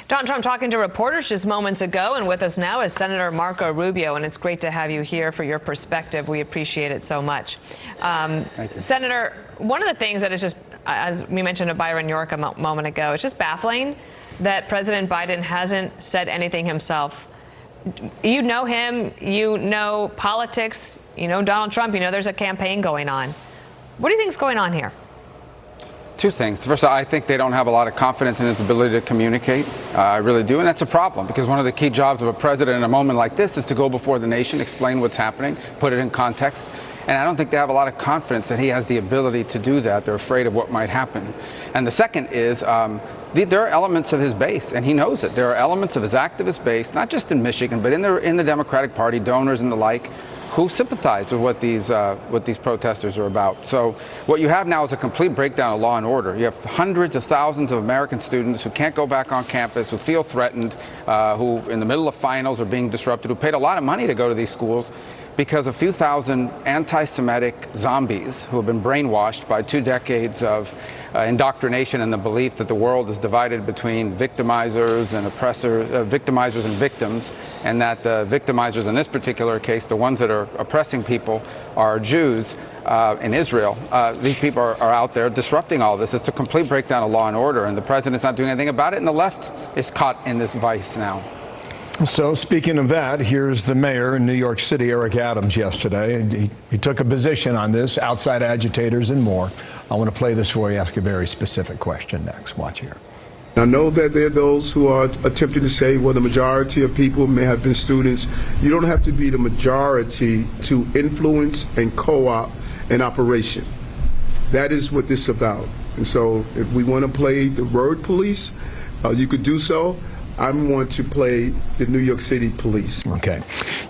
Donald Trump talking to reporters just moments ago, and with us now is Senator Marco Rubio, and it's great to have you here for your perspective. We appreciate it so much. Thank you. Senator, one of the things that is just, as we mentioned to Byron York a moment ago, it's just baffling that President Biden hasn't said anything himself. You know him, you know politics, you know Donald Trump, you know there's a campaign going on. What do you think is going on here? Two things. First, I think they don't have a lot of confidence in his ability to communicate. I really do, and that's a problem because one of the key jobs of a president in a moment like this is to go before the nation, explain what's happening, put it in context. And I don't think they have a lot of confidence that he has the ability to do that. They're afraid of what might happen. And the second is there are elements of his base, and he knows it. There are elements of his activist base, not just in Michigan, but in the Democratic Party, donors and the like, who sympathize with what these protesters are about. So what you have now is a complete breakdown of law and order. You have hundreds of thousands of American students who can't go back on campus, who feel threatened, who in the middle of finals are being disrupted, who paid a lot of money to go to these schools because a few thousand anti-Semitic zombies who have been brainwashed by 2 decades of indoctrination and the belief that the world is divided between victimizers and victimizers and victims, and that the victimizers in this particular case, the ones that are oppressing people, are Jews in Israel. These people are out there disrupting all this. It's a complete breakdown of law and order, and the president's not doing anything about it, and the left is caught in this vice now. So speaking of that, here's the mayor in New York City, Eric Adams, yesterday. He took a position on this, outside agitators and more. I want to play this for you, ask a very specific question next. Watch here. I know that there are those who are attempting to say, well, the majority of people may have been students. You don't have to be the majority to influence and co-op an operation. That is what this is about. And so if we want to play the word police, you could do so. I want to play the New York City police. Okay.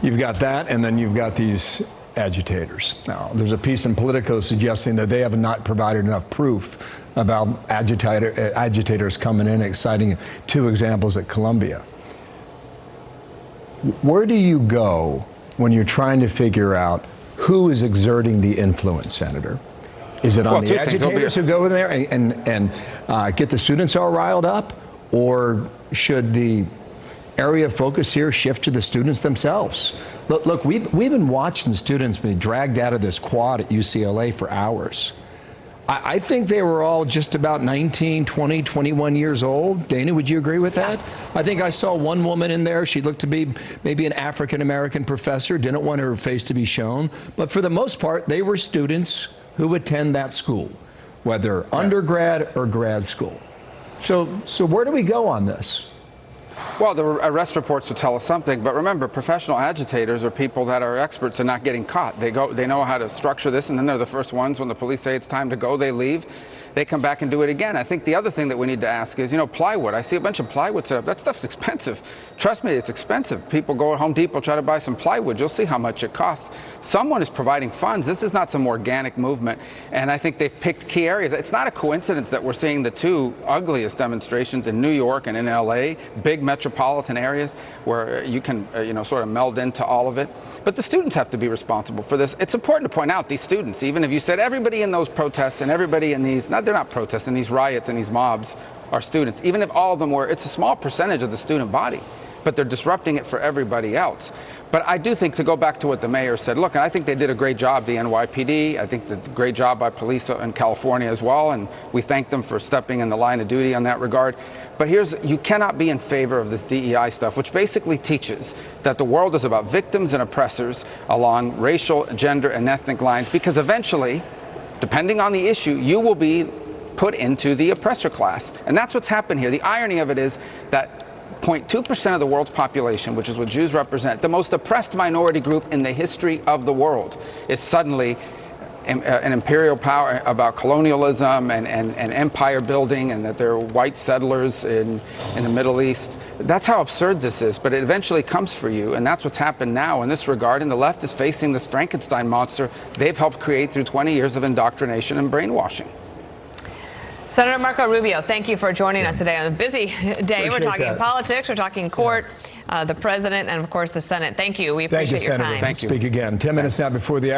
You've got that, and then you've got these agitators. Now, there's a piece in Politico suggesting that they have not provided enough proof about agitators coming in, citing 2 examples at Columbia. Where do you go when you're trying to figure out who is exerting the influence, Senator? Is it on the agitators who go in there and get the students all riled up? Or should the area of focus here shift to the students themselves? Look, we've been watching students be dragged out of this quad at UCLA for hours. I think they were all just about 19, 20, 21 years old. Dana, would you agree with that? I think I saw one woman in there. She looked to be maybe an African-American professor, didn't want her face to be shown. But for the most part, they were students who attend that school, whether undergrad or grad school. So where do we go on this? Well, the arrest reports will tell us something, but remember, professional agitators are people that are experts in not getting caught. They know how to structure this, and then they're the first ones when the police say it's time to go, they leave. They come back and do it again. I think the other thing that we need to ask is, plywood. I see a bunch of plywood set up. That stuff's expensive. Trust me, it's expensive. People go at Home Depot, try to buy some plywood. You'll see how much it costs. Someone is providing funds. This is not some organic movement. And I think they've picked key areas. It's not a coincidence that we're seeing the 2 ugliest demonstrations in New York and in LA, big metropolitan areas where you can, sort of meld into all of it. But the students have to be responsible for this. It's important to point out these students, even if you said everybody in those protests and everybody in these, they're not protests, and these riots and these mobs are students. Even if all of them were, it's a small percentage of the student body, but they're disrupting it for everybody else. But I do think, to go back to what the mayor said, look, and I think they did a great job, the NYPD. I think they did a great job by police in California as well, and we thank them for stepping in the line of duty on that regard. But you cannot be in favor of this DEI stuff, which basically teaches that the world is about victims and oppressors along racial, gender, and ethnic lines, because eventually, depending on the issue, you will be put into the oppressor class. And that's what's happened here. The irony of it is that 0.2% of the world's population, which is what Jews represent, the most oppressed minority group in the history of the world, is suddenly an imperial power about colonialism and empire building, and that they're white settlers in the Middle East. That's how absurd this is, but it eventually comes for you, and that's what's happened now in this regard, and the left is facing this Frankenstein monster they've helped create through 20 years of indoctrination and brainwashing. Senator Marco Rubio, thank you for joining us today on a busy day. We're talking politics, we're talking court, the president, and of course the Senate. Thank you. We appreciate your time. Thank you, Senator. Speak again. 10 minutes now before the